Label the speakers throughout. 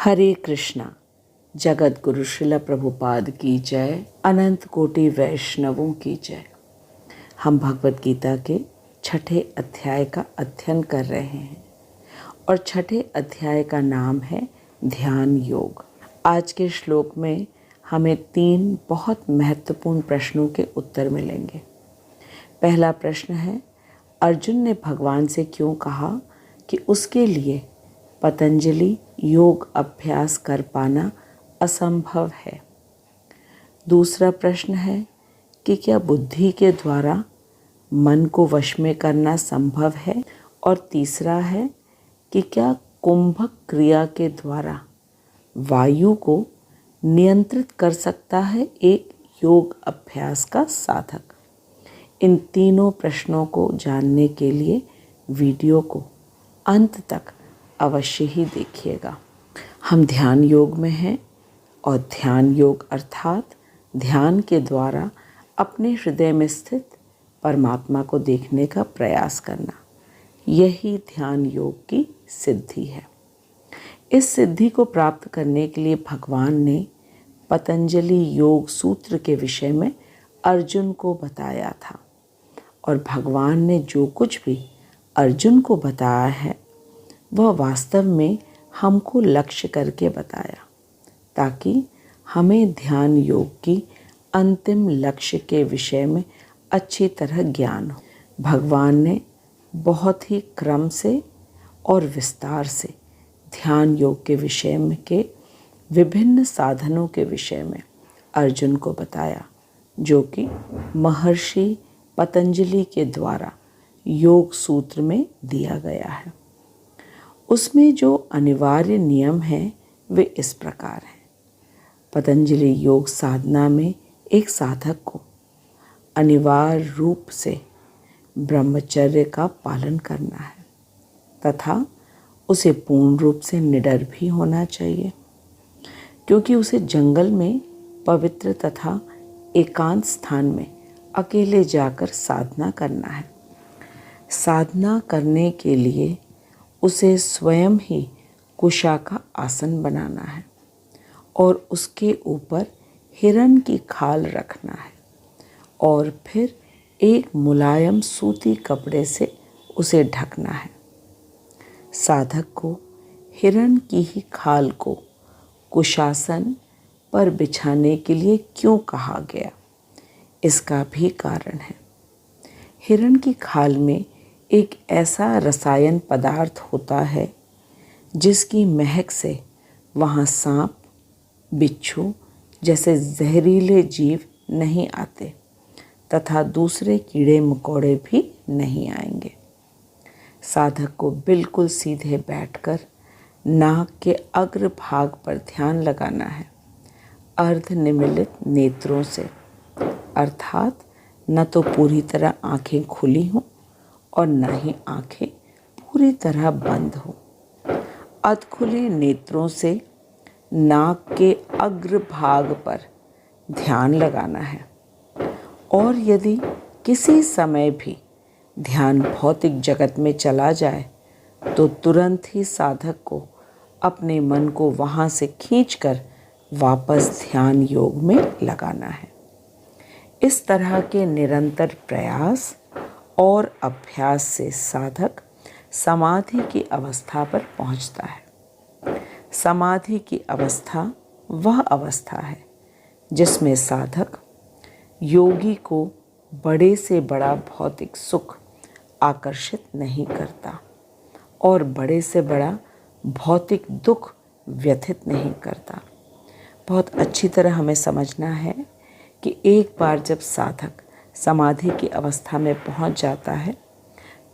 Speaker 1: हरे कृष्णा। जगत गुरु श्रील प्रभुपाद की जय। अनंत कोटि वैष्णवों की जय। हम भगवत गीता के 6ठे अध्याय का अध्ययन कर रहे हैं और 6ठे अध्याय का नाम है ध्यान योग। आज के श्लोक में हमें 3 बहुत महत्वपूर्ण प्रश्नों के उत्तर मिलेंगे। पहला प्रश्न है, अर्जुन ने भगवान से क्यों कहा कि उसके लिए पतंजलि योग अभ्यास कर पाना असंभव है। दूसरा प्रश्न है कि क्या बुद्धि के द्वारा मन को वश में करना संभव है। और तीसरा है कि क्या कुंभक क्रिया के द्वारा वायु को नियंत्रित कर सकता है एक योग अभ्यास का साधक। इन तीनों प्रश्नों को जानने के लिए वीडियो को अंत तक अवश्य ही देखिएगा। हम ध्यान योग में हैं और ध्यान योग अर्थात ध्यान के द्वारा अपने हृदय में स्थित परमात्मा को देखने का प्रयास करना, यही ध्यान योग की सिद्धि है। इस सिद्धि को प्राप्त करने के लिए भगवान ने पतंजलि योग सूत्र के विषय में अर्जुन को बताया था और भगवान ने जो कुछ भी अर्जुन को बताया है वह वास्तव में हमको लक्ष्य करके बताया, ताकि हमें ध्यान योग की अंतिम लक्ष्य के विषय में अच्छी तरह ज्ञान हो। भगवान ने बहुत ही क्रम से और विस्तार से ध्यान योग के विषय में के विभिन्न साधनों के विषय में अर्जुन को बताया, जो कि महर्षि पतंजलि के द्वारा योग सूत्र में दिया गया है। उसमें जो अनिवार्य नियम हैं वे इस प्रकार हैं। पतंजलि योग साधना में एक साधक को अनिवार्य रूप से ब्रह्मचर्य का पालन करना है तथा उसे पूर्ण रूप से निडर भी होना चाहिए, क्योंकि उसे जंगल में पवित्र तथा एकांत स्थान में अकेले जाकर साधना करना है। साधना करने के लिए उसे स्वयं ही कुशा का आसन बनाना है और उसके ऊपर हिरण की खाल रखना है और फिर एक मुलायम सूती कपड़े से उसे ढकना है। साधक को हिरण की ही खाल को कुशासन पर बिछाने के लिए क्यों कहा गया, इसका भी कारण है। हिरण की खाल में एक ऐसा रसायन पदार्थ होता है जिसकी महक से वहाँ सांप, बिच्छू जैसे जहरीले जीव नहीं आते तथा दूसरे कीड़े मकोड़े भी नहीं आएंगे। साधक को बिल्कुल सीधे बैठकर नाक के अग्र भाग पर ध्यान लगाना है, अर्ध निमीलित नेत्रों से, अर्थात न तो पूरी तरह आंखें खुली हों और न ही आंखें पूरी तरह बंद हो। अधखुले नेत्रों से नाक के अग्र भाग पर ध्यान लगाना है। और यदि किसी समय भी ध्यान भौतिक जगत में चला जाए तो तुरंत ही साधक को अपने मन को वहाँ से खींचकर वापस ध्यान योग में लगाना है। इस तरह के निरंतर प्रयास और अभ्यास से साधक समाधि की अवस्था पर पहुंचता है। समाधि की अवस्था वह अवस्था है जिसमें साधक योगी को बड़े से बड़ा भौतिक सुख आकर्षित नहीं करता और बड़े से बड़ा भौतिक दुख व्यथित नहीं करता। बहुत अच्छी तरह हमें समझना है कि एक बार जब साधक समाधि की अवस्था में पहुंच जाता है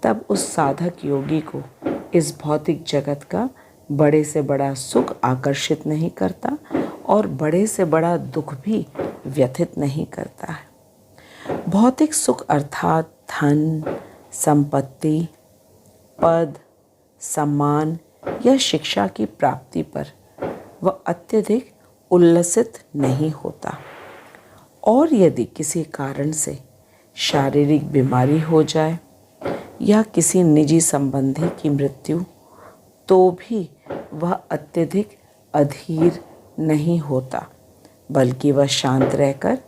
Speaker 1: तब उस साधक योगी को इस भौतिक जगत का बड़े से बड़ा सुख आकर्षित नहीं करता और बड़े से बड़ा दुख भी व्यथित नहीं करता है। भौतिक सुख अर्थात धन, संपत्ति, पद, सम्मान या शिक्षा की प्राप्ति पर वह अत्यधिक उल्लसित नहीं होता और यदि किसी कारण से शारीरिक बीमारी हो जाए या किसी निजी संबंधी की मृत्यु, तो भी वह अत्यधिक अधीर नहीं होता, बल्कि वह शांत रहकर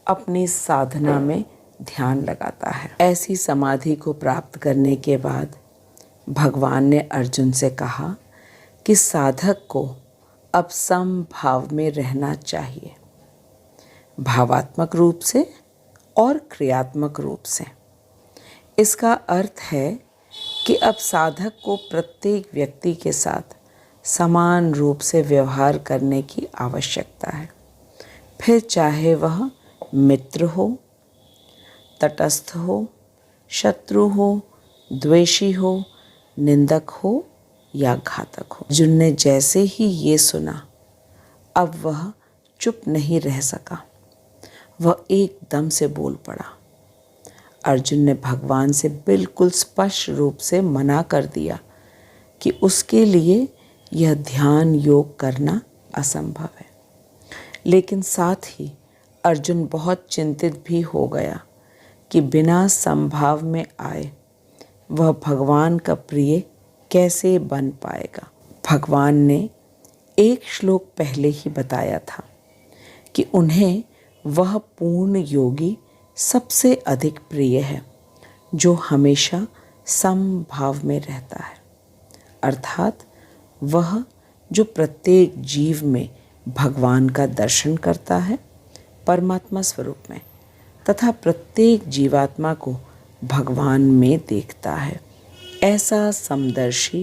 Speaker 1: अपनी साधना में ध्यान लगाता है। ऐसी समाधि को प्राप्त करने के बाद भगवान ने अर्जुन से कहा कि साधक को अब समभाव में रहना चाहिए, भावात्मक रूप से और क्रियात्मक रूप से। इसका अर्थ है कि अब साधक को प्रत्येक व्यक्ति के साथ समान रूप से व्यवहार करने की आवश्यकता है, फिर चाहे वह मित्र हो, तटस्थ हो, शत्रु हो, द्वेषी हो, निंदक हो या घातक हो। अर्जुन ने जैसे ही ये सुना, अब वह चुप नहीं रह सका, वह एकदम से बोल पड़ा। अर्जुन ने भगवान से बिल्कुल स्पष्ट रूप से मना कर दिया कि उसके लिए यह ध्यान योग करना असंभव है। लेकिन साथ ही अर्जुन बहुत चिंतित भी हो गया कि बिना संभाव में आए वह भगवान का प्रिय कैसे बन पाएगा। भगवान ने एक श्लोक पहले ही बताया था कि उन्हें वह पूर्ण योगी सबसे अधिक प्रिय है जो हमेशा समभाव में रहता है, अर्थात वह जो प्रत्येक जीव में भगवान का दर्शन करता है परमात्मा स्वरूप में, तथा प्रत्येक जीवात्मा को भगवान में देखता है। ऐसा समदर्शी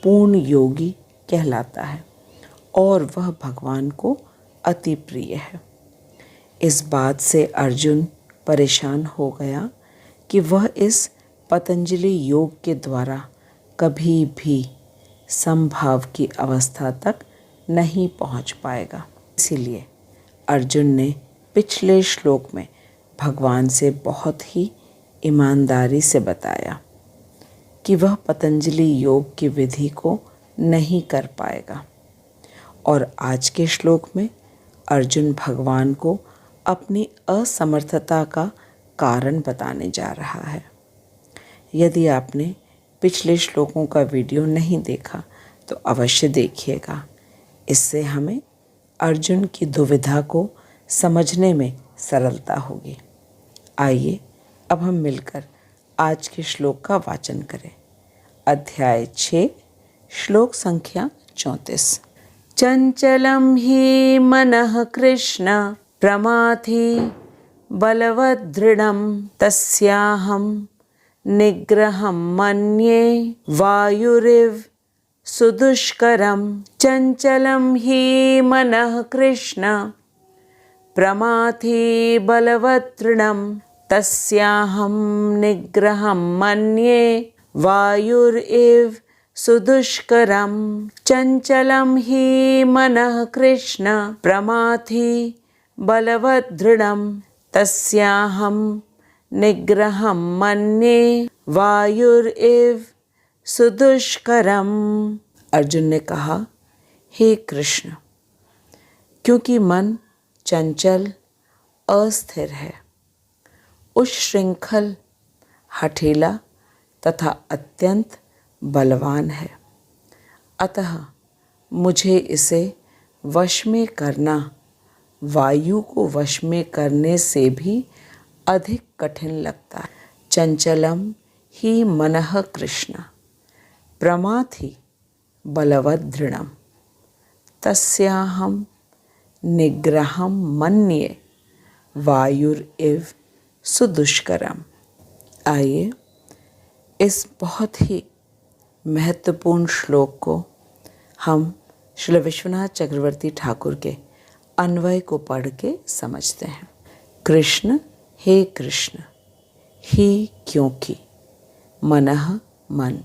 Speaker 1: पूर्ण योगी कहलाता है और वह भगवान को अति प्रिय है। इस बात से अर्जुन परेशान हो गया कि वह इस पतंजलि योग के द्वारा कभी भी समभाव की अवस्था तक नहीं पहुंच पाएगा। इसीलिए अर्जुन ने पिछले श्लोक में भगवान से बहुत ही ईमानदारी से बताया कि वह पतंजलि योग की विधि को नहीं कर पाएगा, और आज के श्लोक में अर्जुन भगवान को अपनी असमर्थता का कारण बताने जा रहा है। यदि आपने पिछले श्लोकों का वीडियो नहीं देखा तो अवश्य देखिएगा, इससे हमें अर्जुन की दुविधा को समझने में सरलता होगी। आइए अब हम मिलकर आज के श्लोक का वाचन करें। अध्याय 6, श्लोक संख्या 34। चंचलम ही मनः कृष्ण प्रमाथि बलवदृढ़ं तस्याहं निग्रहं मन्ये वायुरिव सुदुष्करं। चंचलं हि मनः कृष्ण प्रमाथि बलवदृढ़ं तस्याहं निग्रहं मन्ये वायुरिव सुदुष्करं। चंचलं हि मनः कृष्ण प्रमाथि बलवदृढ़ं तस्याहं निग्रहं मन्ये वायुरिव सुदुष्करम। अर्जुन ने कहा, हे कृष्ण, क्योंकि मन चंचल अस्थिर है, उच्छृंखल, हठीला तथा अत्यंत बलवान है, अतः मुझे इसे वश में करना वायु को वश में करने से भी अधिक कठिन लगता है। चंचलम ही मनः कृष्ण प्रमाथि बलवदृढ़ं तस्याहं निग्रहं मन्ये वायुरिव सुदुष्करम। आइए इस बहुत ही महत्वपूर्ण श्लोक को हम श्री विश्वनाथ चक्रवर्ती ठाकुर के अन्वय को पढ़ के समझते हैं। कृष्ण, हे कृष्ण, ही क्योंकि, मनः मन,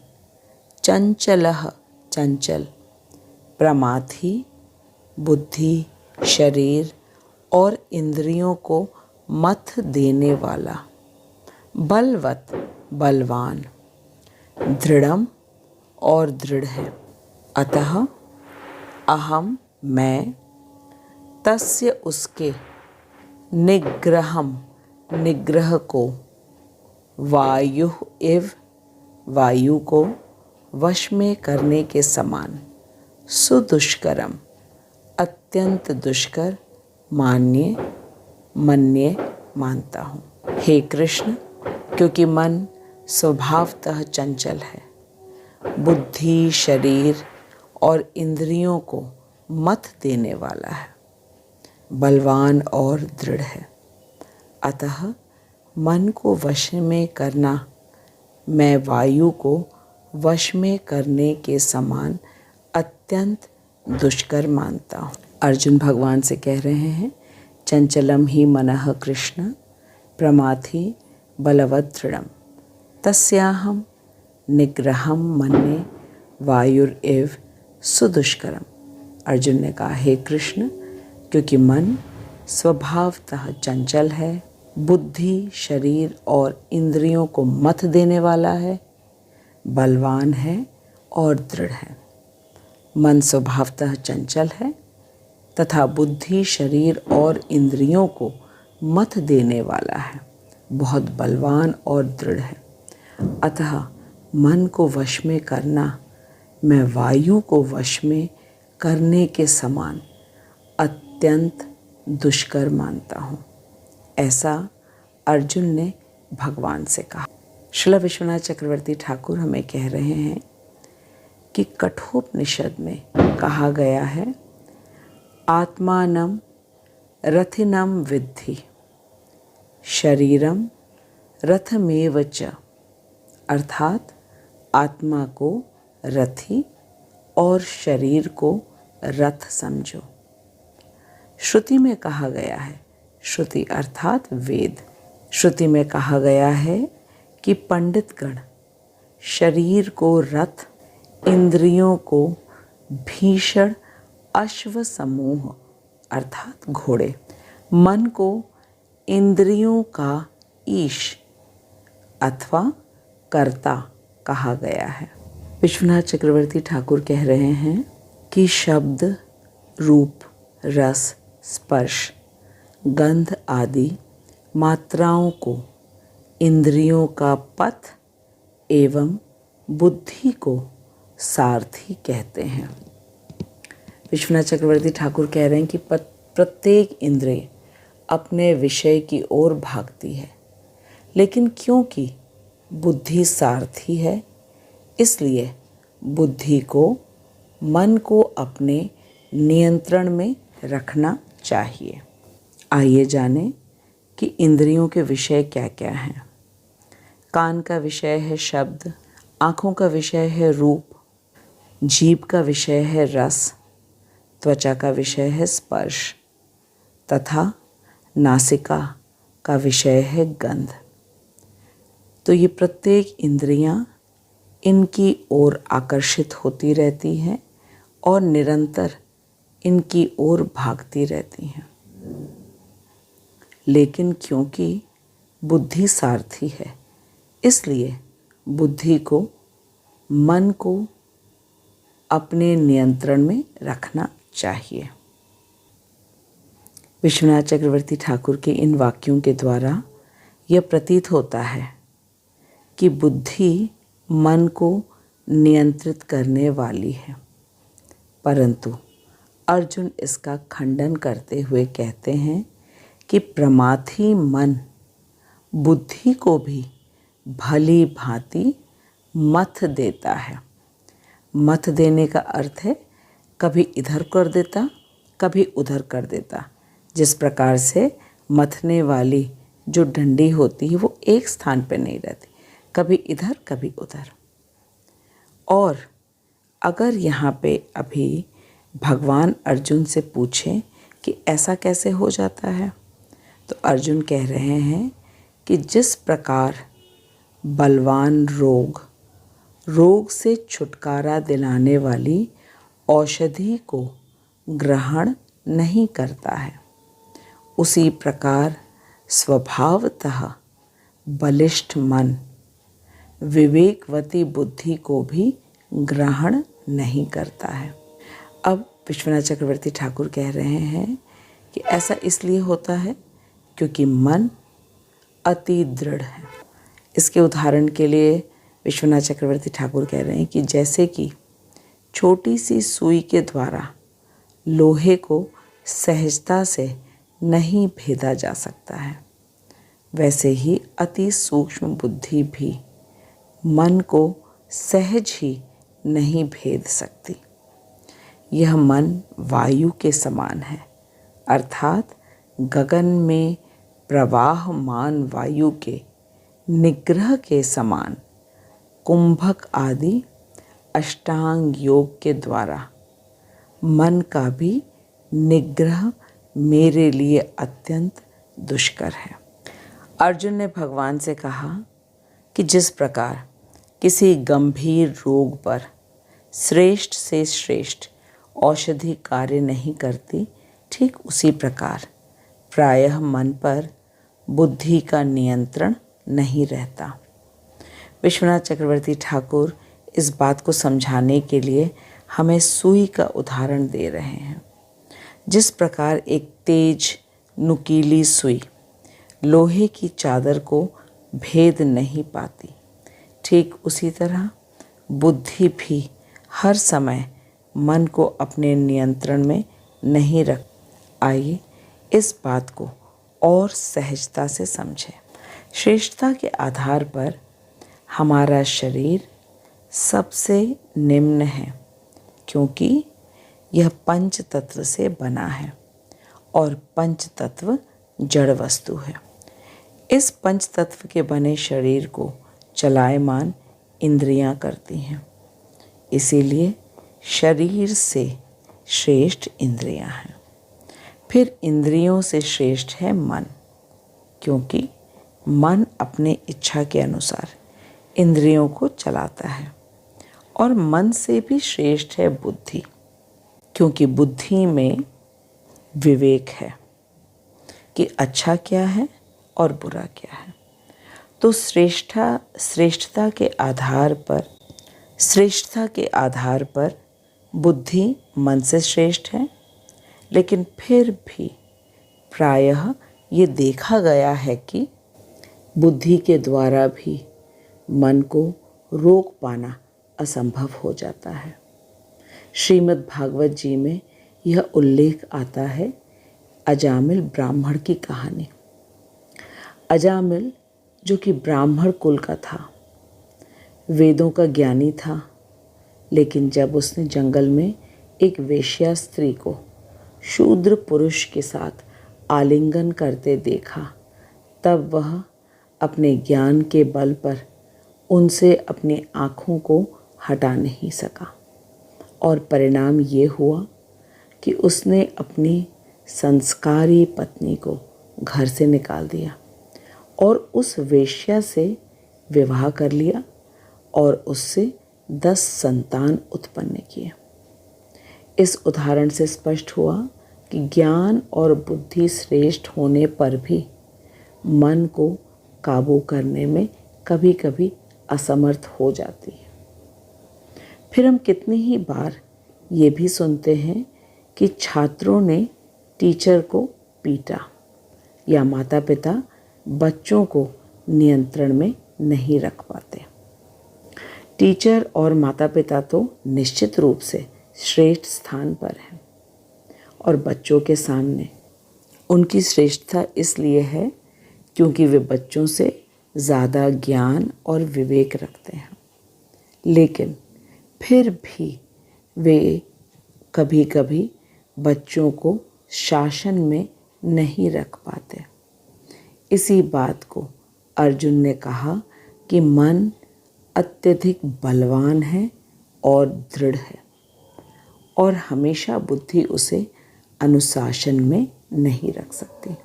Speaker 1: चंचलः चंचल, प्रमाथि बुद्धि, शरीर और इंद्रियों को मथ देने वाला, बलवत बलवान, दृढ़म और दृढ़ है, अतः अहम मैं, तस्य उसके, निग्रहम निग्रह को, वायु इव वायु को वश में करने के समान, सुदुष्करम, अत्यंत दुष्कर, मन्ये मानता हूँ। हे कृष्ण, क्योंकि मन स्वभावतः चंचल है, बुद्धि, शरीर और इंद्रियों को मत देने वाला है, बलवान और दृढ़ है, अतः मन को वश में करना मैं वायु को वश में करने के समान अत्यंत दुष्कर मानता हूँ। अर्जुन भगवान से कह रहे हैं, चंचलम ही मनः कृष्ण प्रमाथि बलवत् दृढ़म तस्याहम निग्रहम मन्ये वायुरेव सुदुष्करम। अर्जुन ने कहा, हे कृष्ण, क्योंकि मन स्वभावतः चंचल है, बुद्धि, शरीर और इंद्रियों को मत देने वाला है, बलवान है और दृढ़ है। मन स्वभावतः चंचल है तथा बुद्धि, शरीर और इंद्रियों को मत देने वाला है, बहुत बलवान और दृढ़ है, अतः मन को वश में करना मैं वायु को वश में करने के समान अत्यंत दुष्कर मानता हूँ। ऐसा अर्जुन ने भगवान से कहा। श्रील विश्वनाथ चक्रवर्ती ठाकुर हमें कह रहे हैं कि कठोपनिषद में कहा गया है, आत्मानं रथिनं विद्धि शरीरम रथमेव च, अर्थात आत्मा को रथी और शरीर को रथ समझो। श्रुति में कहा गया है, श्रुति अर्थात वेद, श्रुति में कहा गया है कि पंडितगण शरीर को रथ, इंद्रियों को भीषण अश्व समूह अर्थात घोड़े, मन को इंद्रियों का ईश अथवा कर्ता कहा गया है। विश्वनाथ चक्रवर्ती ठाकुर कह रहे हैं कि शब्द, रूप, रस, स्पर्श, गंध आदि मात्राओं को इंद्रियों का पथ एवं बुद्धि को सारथी कहते हैं। विश्वनाथ चक्रवर्ती ठाकुर कह रहे हैं कि प्रत्येक इंद्रिय अपने विषय की ओर भागती है, लेकिन क्योंकि बुद्धि सारथी है, इसलिए बुद्धि को, मन को अपने नियंत्रण में रखना चाहिए। आइए जानें कि इंद्रियों के विषय क्या क्या हैं। कान का विषय है शब्द, आँखों का विषय है रूप, जीभ का विषय है रस, त्वचा का विषय है स्पर्श तथा नासिका का विषय है गंध। तो ये प्रत्येक इंद्रियां इनकी ओर आकर्षित होती रहती हैं और निरंतर इनकी ओर भागती रहती हैं। लेकिन क्योंकि बुद्धि सारथी है, इसलिए बुद्धि को, मन को अपने नियंत्रण में रखना चाहिए। विश्वनाथ चक्रवर्ती ठाकुर के इन वाक्यों के द्वारा यह प्रतीत होता है कि बुद्धि मन को नियंत्रित करने वाली है, परंतु अर्जुन इसका खंडन करते हुए कहते हैं कि प्रमाथी मन बुद्धि को भी भली भांति मथ देता है। मथ देने का अर्थ है कभी इधर कर देता, कभी उधर कर देता। जिस प्रकार से मथने वाली जो डंडी होती है वो एक स्थान पर नहीं रहती, कभी इधर कभी उधर। और अगर यहाँ पे अभी भगवान अर्जुन से पूछें कि ऐसा कैसे हो जाता है, तो अर्जुन कह रहे हैं कि जिस प्रकार बलवान रोग से छुटकारा दिलाने वाली औषधि को ग्रहण नहीं करता है, उसी प्रकार स्वभावतः बलिष्ठ मन विवेकवती बुद्धि को भी ग्रहण नहीं करता है। अब विश्वनाथ चक्रवर्ती ठाकुर कह रहे हैं कि ऐसा इसलिए होता है क्योंकि मन अति दृढ़ है। इसके उदाहरण के लिए विश्वनाथ चक्रवर्ती ठाकुर कह रहे हैं कि जैसे कि छोटी सी सुई के द्वारा लोहे को सहजता से नहीं भेदा जा सकता है, वैसे ही अति सूक्ष्म बुद्धि भी मन को सहज ही नहीं भेद सकती। यह मन वायु के समान है, अर्थात गगन में प्रवाहमान वायु के निग्रह के समान। कुंभक आदि अष्टांग योग के द्वारा मन का भी निग्रह मेरे लिए अत्यंत दुष्कर है। अर्जुन ने भगवान से कहा कि जिस प्रकार किसी गंभीर रोग पर श्रेष्ठ से श्रेष्ठ औषधि कार्य नहीं करती, ठीक उसी प्रकार प्रायः मन पर बुद्धि का नियंत्रण नहीं रहता। विश्वनाथ चक्रवर्ती ठाकुर इस बात को समझाने के लिए हमें सुई का उदाहरण दे रहे हैं। जिस प्रकार एक तेज नुकीली सुई लोहे की चादर को भेद नहीं पाती, ठीक उसी तरह बुद्धि भी हर समय मन को अपने नियंत्रण में नहीं रख। आइए इस बात को और सहजता से समझें। श्रेष्ठता के आधार पर हमारा शरीर सबसे निम्न है, क्योंकि यह पंच तत्व से बना है और पंच तत्व जड़ वस्तु है। इस पंच तत्व के बने शरीर को चलायमान इंद्रियां करती हैं, इसीलिए शरीर से श्रेष्ठ इंद्रियां हैं। फिर इंद्रियों से श्रेष्ठ है मन, क्योंकि मन अपने इच्छा के अनुसार इंद्रियों को चलाता है। और मन से भी श्रेष्ठ है बुद्धि, क्योंकि बुद्धि में विवेक है कि अच्छा क्या है और बुरा क्या है। तो श्रेष्ठता के आधार पर बुद्धि मन से श्रेष्ठ है, लेकिन फिर भी प्रायः ये देखा गया है कि बुद्धि के द्वारा भी मन को रोक पाना असंभव हो जाता है। श्रीमद् भागवत जी में यह उल्लेख आता है अजामिल ब्राह्मण की कहानी। अजामिल जो कि ब्राह्मण कुल का था, वेदों का ज्ञानी था, लेकिन जब उसने जंगल में एक वेश्या स्त्री को शूद्र पुरुष के साथ आलिंगन करते देखा, तब वह अपने ज्ञान के बल पर उनसे अपनी आँखों को हटा नहीं सका और परिणाम ये हुआ कि उसने अपनी संस्कारी पत्नी को घर से निकाल दिया और उस वेश्या से विवाह कर लिया और उससे 10 संतान उत्पन्न किए। इस उदाहरण से स्पष्ट हुआ कि ज्ञान और बुद्धि श्रेष्ठ होने पर भी मन को काबू करने में कभी कभी असमर्थ हो जाती है। फिर हम कितनी ही बार ये भी सुनते हैं कि छात्रों ने टीचर को पीटा या माता पिता बच्चों को नियंत्रण में नहीं रख पाते। टीचर और माता पिता तो निश्चित रूप से श्रेष्ठ स्थान पर हैं और बच्चों के सामने उनकी श्रेष्ठता इसलिए है क्योंकि वे बच्चों से ज़्यादा ज्ञान और विवेक रखते हैं, लेकिन फिर भी वे कभी कभी बच्चों को शासन में नहीं रख पाते। इसी बात को अर्जुन ने कहा कि मन अत्यधिक बलवान है और दृढ़ है और हमेशा बुद्धि उसे अनुशासन में नहीं रख सकती।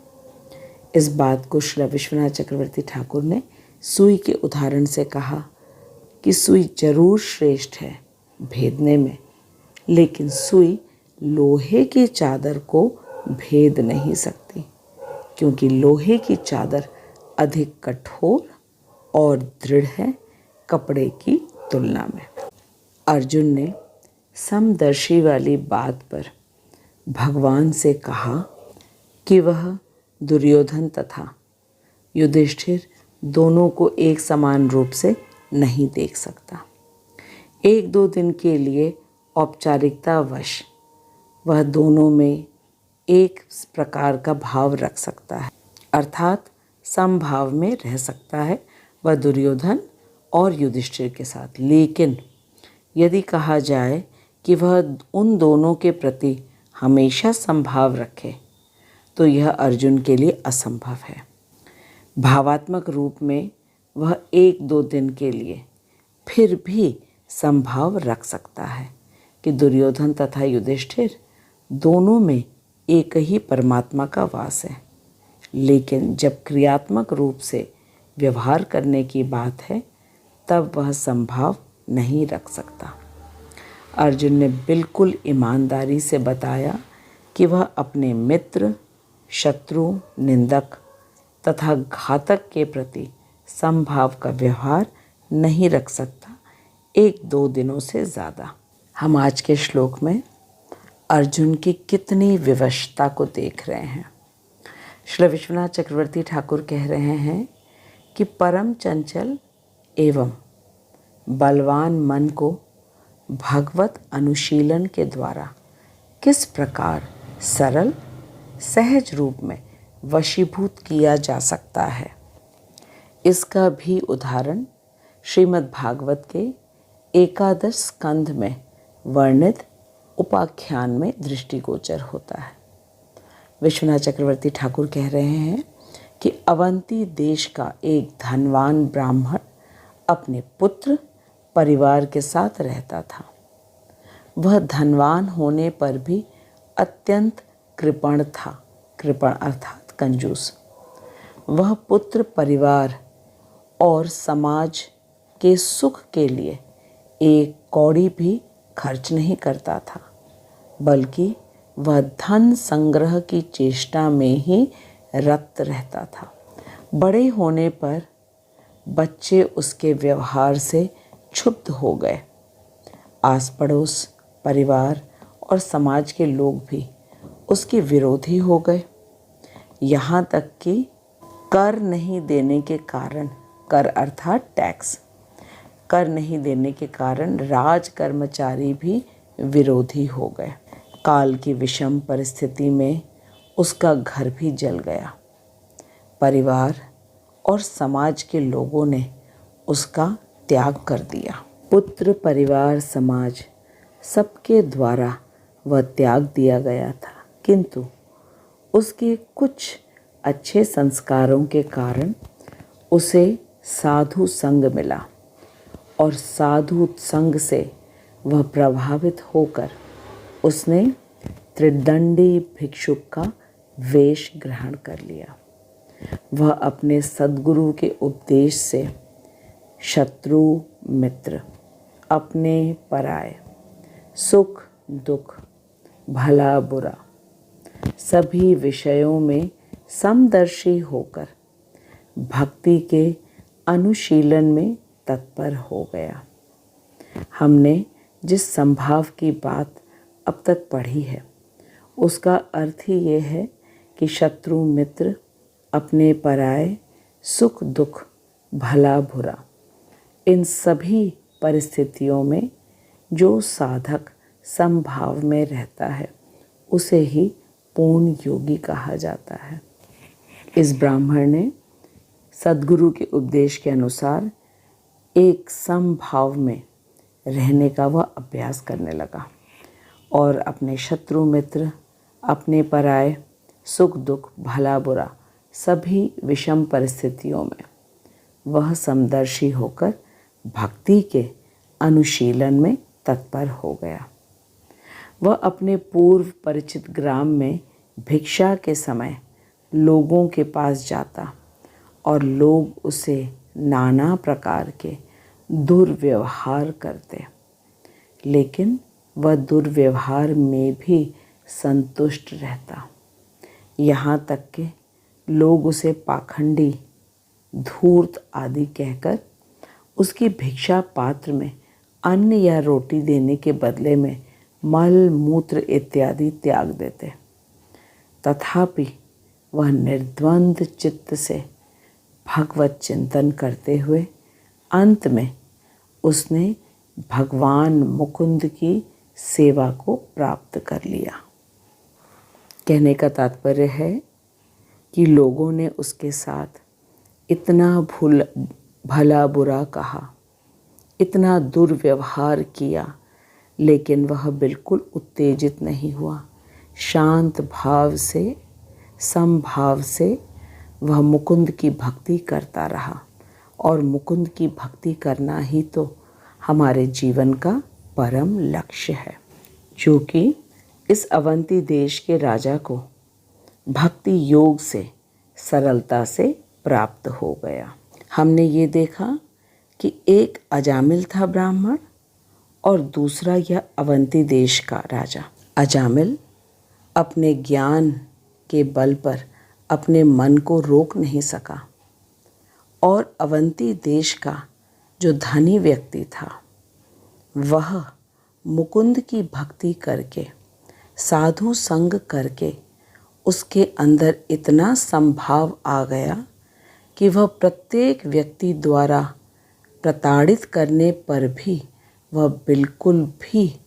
Speaker 1: इस बात को श्री विश्वनाथ चक्रवर्ती ठाकुर ने सुई के उदाहरण से कहा कि सुई जरूर श्रेष्ठ है भेदने में, लेकिन सुई लोहे की चादर को भेद नहीं सकती, क्योंकि लोहे की चादर अधिक कठोर और दृढ़ है कपड़े की तुलना में। अर्जुन ने समदर्शी वाली बात पर भगवान से कहा कि वह दुर्योधन तथा युधिष्ठिर दोनों को एक समान रूप से नहीं देख सकता। 1-2 दिन के लिए औपचारिकतावश वह दोनों में एक प्रकार का भाव रख सकता है, अर्थात समभाव में रह सकता है वह दुर्योधन और युधिष्ठिर के साथ। लेकिन यदि कहा जाए कि वह उन दोनों के प्रति हमेशा समभाव रखे तो यह अर्जुन के लिए असंभव है। भावात्मक रूप में वह 1-2 दिन के लिए फिर भी संभाव रख सकता है कि दुर्योधन तथा युधिष्ठिर दोनों में एक ही परमात्मा का वास है। लेकिन जब क्रियात्मक रूप से व्यवहार करने की बात है तब वह संभाव नहीं रख सकता। अर्जुन ने बिल्कुल ईमानदारी से बताया कि वह अपने मित्र, शत्रु, निंदक तथा घातक के प्रति समभाव का व्यवहार नहीं रख सकता 1-2 दिनों से ज़्यादा। हम आज के श्लोक में अर्जुन की कितनी विवशता को देख रहे हैं। श्री विश्वनाथ चक्रवर्ती ठाकुर कह रहे हैं कि परम चंचल एवं बलवान मन को भगवत अनुशीलन के द्वारा किस प्रकार सरल सहज रूप में वशीभूत किया जा सकता है, इसका भी उदाहरण श्रीमद् भागवत के 11 स्कंध में वर्णित उपाख्यान में दृष्टिगोचर होता है। विश्वनाथ चक्रवर्ती ठाकुर कह रहे हैं कि अवंती देश का एक धनवान ब्राह्मण अपने पुत्र परिवार के साथ रहता था। वह धनवान होने पर भी अत्यंत कृपण था। कृपण अर्थात कंजूस। वह पुत्र परिवार और समाज के सुख के लिए एक कौड़ी भी खर्च नहीं करता था, बल्कि वह धन संग्रह की चेष्टा में ही रत रहता था। बड़े होने पर बच्चे उसके व्यवहार से क्षुब्ध हो गए। आस पड़ोस, परिवार और समाज के लोग भी उसके विरोधी हो गए। यहाँ तक कि कर नहीं देने के कारण, कर अर्थात टैक्स, कर नहीं देने के कारण राज कर्मचारी भी विरोधी हो गए। काल की विषम परिस्थिति में उसका घर भी जल गया। परिवार और समाज के लोगों ने उसका त्याग कर दिया। पुत्र, परिवार, समाज सबके द्वारा वह त्याग दिया गया था, किंतु उसके कुछ अच्छे संस्कारों के कारण उसे साधु संग मिला और साधु संग से वह प्रभावित होकर उसने त्रिदंडी भिक्षुक का वेश ग्रहण कर लिया। वह अपने सद्गुरु के उपदेश से शत्रु, मित्र, अपने पराये, सुख दुख, भला बुरा सभी विषयों में समदर्शी होकर भक्ति के अनुशीलन में तत्पर हो गया। हमने जिस संभाव की बात अब तक पढ़ी है उसका अर्थ ही ये है कि शत्रु, मित्र, अपने पराये, सुख दुख, भला बुरा, इन सभी परिस्थितियों में जो साधक समभाव में रहता है उसे ही पूर्ण योगी कहा जाता है। इस ब्राह्मण ने सद्गुरु के उपदेश के अनुसार एक समभाव में रहने का वह अभ्यास करने लगा और अपने शत्रु, मित्र, अपने पराये, सुख दुख, भला बुरा सभी विषम परिस्थितियों में वह समदर्शी होकर भक्ति के अनुशीलन में तत्पर हो गया। वह अपने पूर्व परिचित ग्राम में भिक्षा के समय लोगों के पास जाता और लोग उसे नाना प्रकार के दुर्व्यवहार करते, लेकिन वह दुर्व्यवहार में भी संतुष्ट रहता। यहाँ तक कि लोग उसे पाखंडी, धूर्त आदि कहकर उसकी भिक्षा पात्र में अन्न या रोटी देने के बदले में मल मूत्र इत्यादि त्याग देते। तथापि वह निर्द्वंद चित्त से भगवत चिंतन करते हुए अंत में उसने भगवान मुकुंद की सेवा को प्राप्त कर लिया। कहने का तात्पर्य है कि लोगों ने उसके साथ इतना भला बुरा कहा, इतना दुर्व्यवहार किया, लेकिन वह बिल्कुल उत्तेजित नहीं हुआ। शांत भाव से, समभाव से वह मुकुंद की भक्ति करता रहा। और मुकुंद की भक्ति करना ही तो हमारे जीवन का परम लक्ष्य है, जो कि इस अवंती देश के राजा को भक्ति योग से सरलता से प्राप्त हो गया। हमने ये देखा कि एक अजामिल था ब्राह्मण और दूसरा यह अवंती देश का राजा। अजामिल अपने ज्ञान के बल पर अपने मन को रोक नहीं सका और अवंती देश का जो धनी व्यक्ति था वह मुकुंद की भक्ति करके, साधु संग करके उसके अंदर इतना संभाव आ गया कि वह प्रत्येक व्यक्ति द्वारा प्रताड़ित करने पर भी वह बिल्कुल भी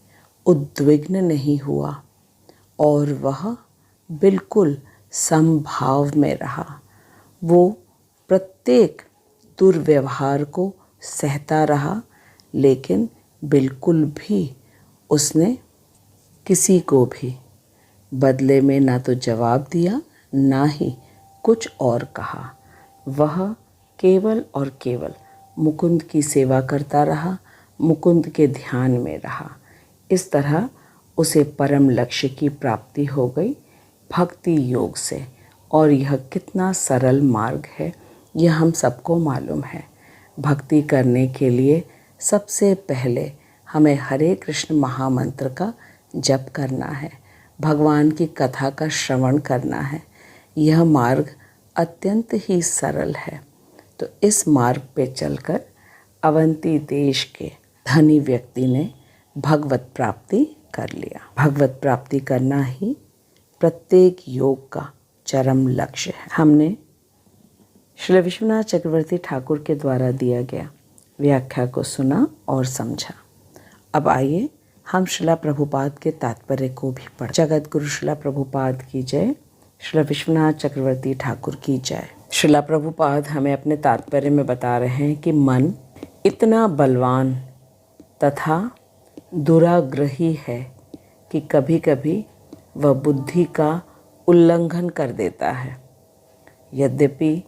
Speaker 1: उद्विग्न नहीं हुआ और वह बिल्कुल समभाव में रहा। वो प्रत्येक दुर्व्यवहार को सहता रहा, लेकिन बिल्कुल भी उसने किसी को भी बदले में ना तो जवाब दिया, ना ही कुछ और कहा। वह केवल और केवल मुकुंद की सेवा करता रहा, मुकुंद के ध्यान में रहा। इस तरह उसे परम लक्ष्य की प्राप्ति हो गई भक्ति योग से। और यह कितना सरल मार्ग है, यह हम सबको मालूम है। भक्ति करने के लिए सबसे पहले हमें हरे कृष्ण महामंत्र का जप करना है, भगवान की कथा का श्रवण करना है। यह मार्ग अत्यंत ही सरल है। तो इस मार्ग पे चलकर अवंती देश के धनी व्यक्ति ने भगवत प्राप्ति कर लिया। भगवत प्राप्ति करना ही प्रत्येक योग का चरम लक्ष्य है। हमने श्री विश्वनाथ चक्रवर्ती ठाकुर के द्वारा दिया गया व्याख्या को सुना और समझा। अब आइए हम श्रीला प्रभुपाद के तात्पर्य को भी पढ़ें। जगत गुरु श्रीला प्रभुपाद की जय, श्री विश्वनाथ चक्रवर्ती ठाकुर की जय। श्रीला प्रभुपाद हमें अपने तात्पर्य में बता रहे हैं कि मन इतना बलवान तथा दुराग्रही है कि कभी कभी वह बुद्धि का उल्लंघन कर देता है। यद्यपि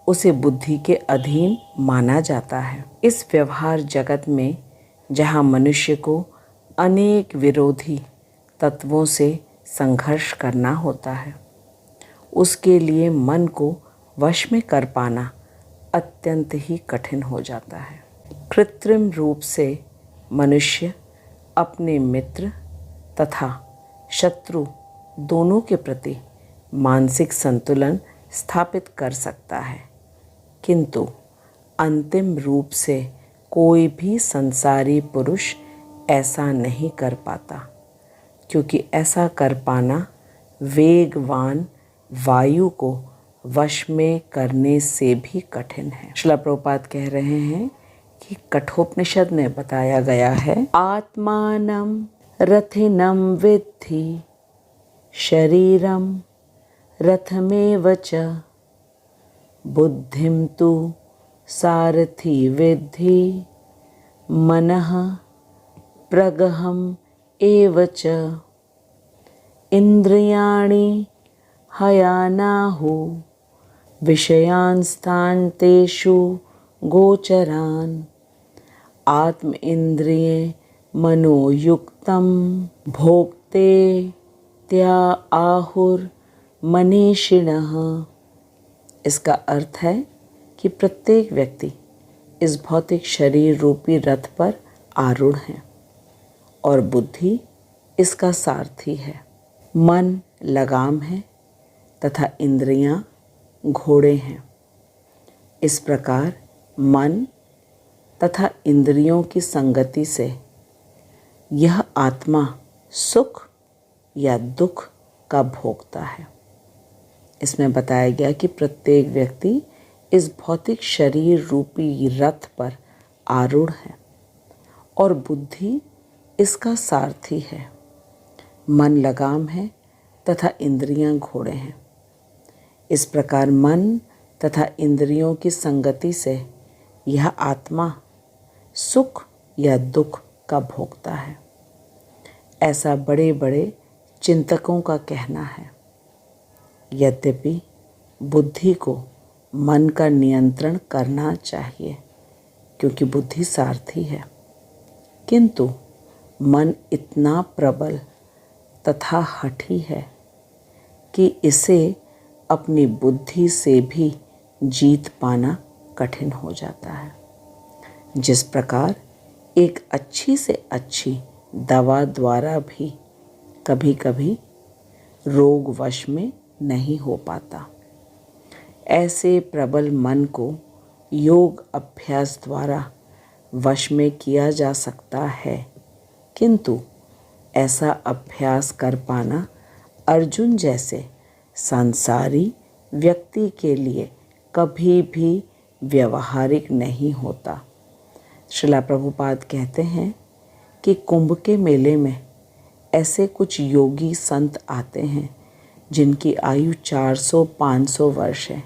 Speaker 1: उसे बुद्धि के अधीन माना जाता है। इस व्यवहार जगत में जहाँ मनुष्य को अनेक विरोधी तत्वों से संघर्ष करना होता है, उसके लिए मन को वश में कर पाना अत्यंत ही कठिन हो जाता है। कृत्रिम रूप से मनुष्य अपने मित्र तथा शत्रु दोनों के प्रति मानसिक संतुलन स्थापित कर सकता है, किंतु अंतिम रूप से कोई भी संसारी पुरुष ऐसा नहीं कर पाता, क्योंकि ऐसा कर पाना वेगवान वायु को वश में करने से भी कठिन है। श्रील प्रभुपाद कह रहे हैं कि कठोपनिषद में बताया गया है, आत्मानं रथिनं विद्धि शरीरं रथमेव च बुद्धिं तु सारथि विद्धि मनः प्रगहम् एव च इंद्रियाणि हयानाहु विषयांस्तान् तेषु गोचरान् आत्म इंद्रिये मनोयुक्तं भोक्ते त्या आहुर मनीषिणः। इसका अर्थ है कि प्रत्येक व्यक्ति इस भौतिक शरीर रूपी रथ पर आरूढ़ है और बुद्धि इसका सारथी है। मन लगाम है तथा इंद्रियां घोड़े हैं। इस प्रकार मन तथा इंद्रियों की संगति से यह आत्मा सुख या दुख का भोगता है। इसमें बताया गया कि प्रत्येक व्यक्ति इस भौतिक शरीर रूपी रथ पर आरूढ़ है और बुद्धि इसका सारथी है। मन लगाम है तथा इंद्रियां घोड़े हैं। इस प्रकार मन तथा इंद्रियों की संगति से यह आत्मा सुख या दुख का भोगता है, ऐसा बड़े बड़े चिंतकों का कहना है। यद्यपि बुद्धि को मन का नियंत्रण करना चाहिए क्योंकि बुद्धि सारथी है, किंतु मन इतना प्रबल तथा हठी है कि इसे अपनी बुद्धि से भी जीत पाना कठिन हो जाता है। जिस प्रकार एक अच्छी से अच्छी दवा द्वारा भी कभी कभी रोग वश में नहीं हो पाता, ऐसे प्रबल मन को योग अभ्यास द्वारा वश में किया जा सकता है, किंतु ऐसा अभ्यास कर पाना अर्जुन जैसे सांसारी व्यक्ति के लिए कभी भी व्यवहारिक नहीं होता। श्रीला प्रभुपाद कहते हैं कि कुंभ के मेले में ऐसे कुछ योगी संत आते हैं जिनकी आयु 400-500 वर्ष है।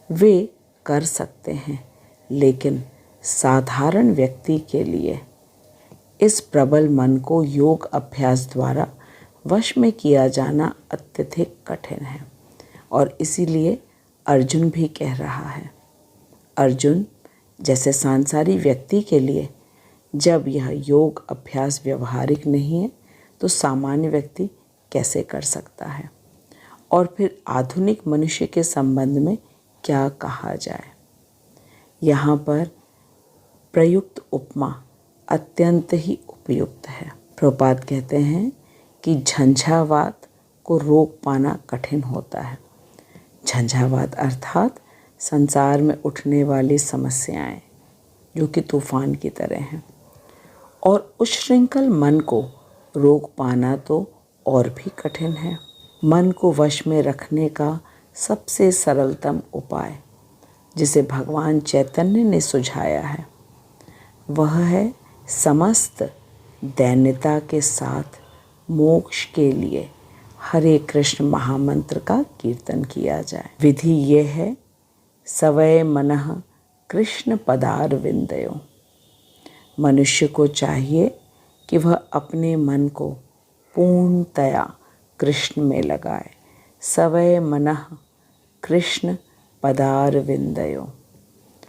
Speaker 1: वे कर सकते हैं, लेकिन साधारण व्यक्ति के लिए इस प्रबल मन को योग अभ्यास द्वारा वश में किया जाना अत्यधिक कठिन है। और इसीलिए अर्जुन भी कह रहा है, अर्जुन जैसे सांसारी व्यक्ति के लिए जब यह योग अभ्यास व्यवहारिक नहीं है तो सामान्य व्यक्ति कैसे कर सकता है। और फिर आधुनिक मनुष्य के संबंध में क्या कहा जाए। यहाँ पर प्रयुक्त उपमा अत्यंत ही उपयुक्त है। प्रभुपाद कहते हैं कि झंझावात को रोक पाना कठिन होता है। झंझावात अर्थात संसार में उठने वाली समस्याएं जो कि तूफान की तरह हैं, और उच्छृंखल मन को रोक पाना तो और भी कठिन है। मन को वश में रखने का सबसे सरलतम उपाय जिसे भगवान चैतन्य ने सुझाया है वह है समस्त दैन्यता के साथ मोक्ष के लिए हरे कृष्ण महामंत्र का कीर्तन किया जाए। विधि ये है, सवै मनः कृष्ण पदार विंदयो। मनुष्य को चाहिए कि वह अपने मन को पूर्णतया कृष्ण में लगाए। सवै मनः कृष्ण पदार विंदयो।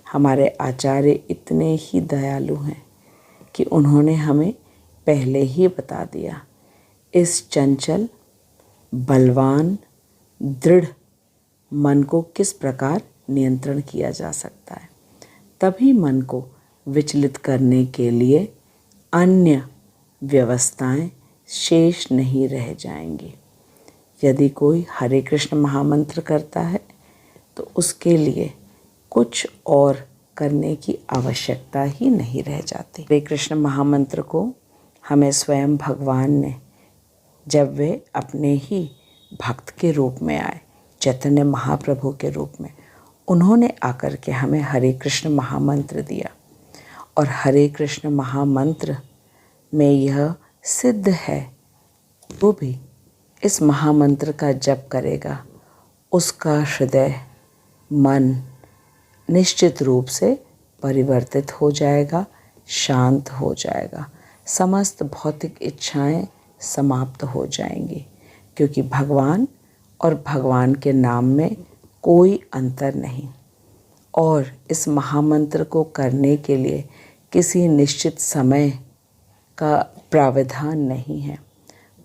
Speaker 1: हमारे आचार्य इतने ही दयालु हैं कि उन्होंने हमें पहले ही बता दिया, इस चंचल बलवान दृढ़ मन को किस प्रकार नियंत्रण किया जा सकता है। तभी मन को विचलित करने के लिए अन्य व्यवस्थाएं शेष नहीं रह जाएंगी। यदि कोई हरे कृष्ण महामंत्र करता है तो उसके लिए कुछ और करने की आवश्यकता ही नहीं रह जाती। हरे कृष्ण महामंत्र को हमें स्वयं भगवान ने, जब वे अपने ही भक्त के रूप में आए, चैतन्य महाप्रभु के रूप में, उन्होंने आकर के हमें हरे कृष्ण महामंत्र दिया। और हरे कृष्ण महामंत्र में यह सिद्ध है, वो भी इस महामंत्र का जप करेगा, उसका हृदय मन निश्चित रूप से परिवर्तित हो जाएगा, शांत हो जाएगा, समस्त भौतिक इच्छाएं समाप्त हो जाएंगी, क्योंकि भगवान और भगवान के नाम में कोई अंतर नहीं। और इस महामंत्र को करने के लिए किसी निश्चित समय का प्रावधान नहीं है,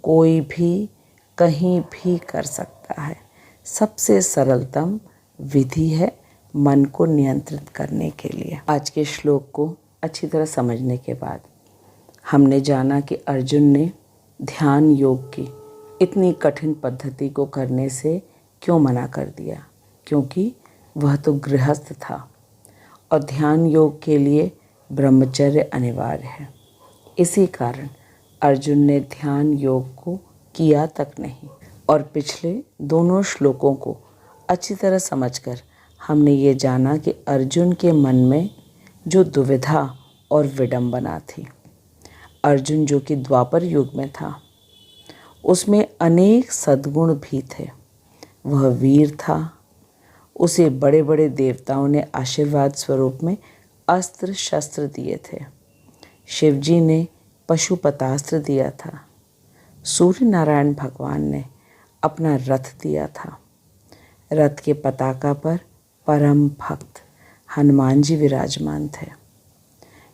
Speaker 1: कोई भी कहीं भी कर सकता है। सबसे सरलतम विधि है मन को नियंत्रित करने के लिए। आज के श्लोक को अच्छी तरह समझने के बाद हमने जाना कि अर्जुन ने ध्यान योग की इतनी कठिन पद्धति को करने से क्यों मना कर दिया, क्योंकि वह तो गृहस्थ था और ध्यान योग के लिए ब्रह्मचर्य अनिवार्य है। इसी कारण अर्जुन ने ध्यान योग को किया तक नहीं। और पिछले दोनों श्लोकों को अच्छी तरह समझकर हमने ये जाना कि अर्जुन के मन में जो दुविधा और विडंबना थी, अर्जुन जो कि द्वापर युग में था, उसमें अनेक सद्गुण भी थे। वह वीर था। उसे बड़े बड़े देवताओं ने आशीर्वाद स्वरूप में अस्त्र शस्त्र दिए थे। शिवजी ने पशुपतास्त्र दिया था। सूर्य नारायण भगवान ने अपना रथ दिया था। रथ के पताका पर परम भक्त हनुमान जी विराजमान थे।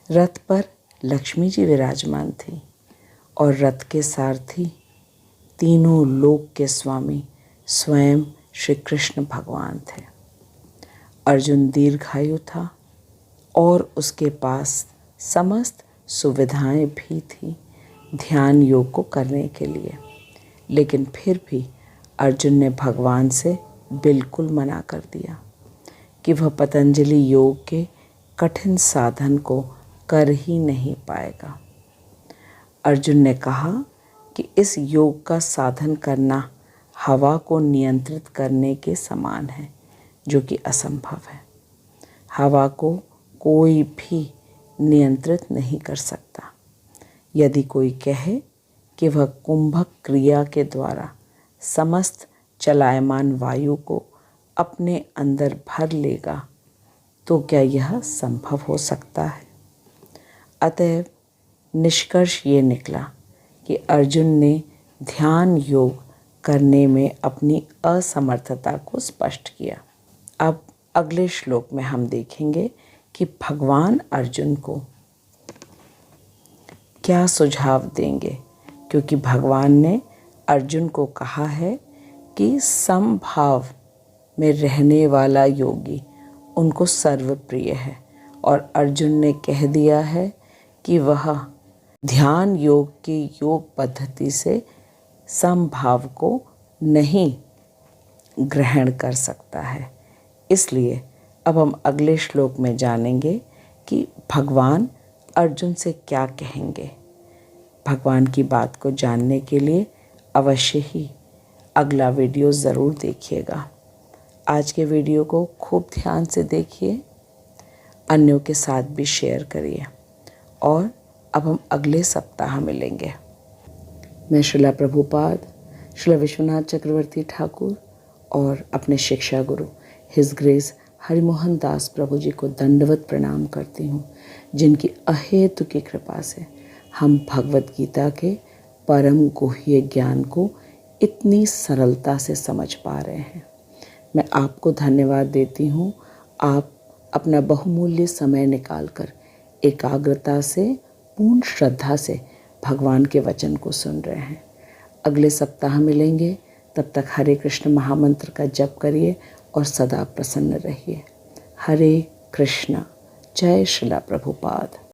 Speaker 1: रथ पर लक्ष्मी जी विराजमान थी और रथ के सारथी तीनों लोक के स्वामी स्वयं श्री कृष्ण भगवान थे। अर्जुन दीर्घायु था और उसके पास समस्त सुविधाएं भी थी ध्यान योग को करने के लिए, लेकिन फिर भी अर्जुन ने भगवान से बिल्कुल मना कर दिया कि वह पतंजलि योग के कठिन साधन को कर ही नहीं पाएगा। अर्जुन ने कहा कि इस योग का साधन करना हवा को नियंत्रित करने के समान है, जो कि असंभव है। हवा को कोई भी नियंत्रित नहीं कर सकता। यदि कोई कहे कि वह कुंभक क्रिया के द्वारा समस्त चलायमान वायु को अपने अंदर भर लेगा, तो क्या यह संभव हो सकता है? अतएव निष्कर्ष ये निकला कि अर्जुन ने ध्यान योग करने में अपनी असमर्थता को स्पष्ट किया। अब अगले श्लोक में हम देखेंगे कि भगवान अर्जुन को क्या सुझाव देंगे, क्योंकि भगवान ने अर्जुन को कहा है कि समभाव में रहने वाला योगी उनको सर्वप्रिय है, और अर्जुन ने कह दिया है कि वह ध्यान योग की योग पद्धति से समभाव को नहीं ग्रहण कर सकता है। इसलिए अब हम अगले श्लोक में जानेंगे कि भगवान अर्जुन से क्या कहेंगे। भगवान की बात को जानने के लिए अवश्य ही अगला वीडियो ज़रूर देखिएगा। आज के वीडियो को खूब ध्यान से देखिए, अन्यों के साथ भी शेयर करिए, और अब हम अगले सप्ताह मिलेंगे। मैं श्रीला प्रभुपाद, श्रीला विश्वनाथ चक्रवर्ती ठाकुर और अपने शिक्षा गुरु हिज ग्रेस हरिमोहन दास प्रभु जी को दंडवत प्रणाम करती हूँ, जिनकी अहेतु की कृपा से हम भगवत गीता के परम गुह्य ज्ञान को इतनी सरलता से समझ पा रहे हैं। मैं आपको धन्यवाद देती हूँ। आप अपना बहुमूल्य समय निकालकर एकाग्रता से, पूर्ण श्रद्धा से भगवान के वचन को सुन रहे हैं। अगले सप्ताह मिलेंगे, तब तक हरे कृष्ण महामंत्र का जप करिए और सदा प्रसन्न रहिए। हरे कृष्णा। जय श्रीला प्रभुपाद।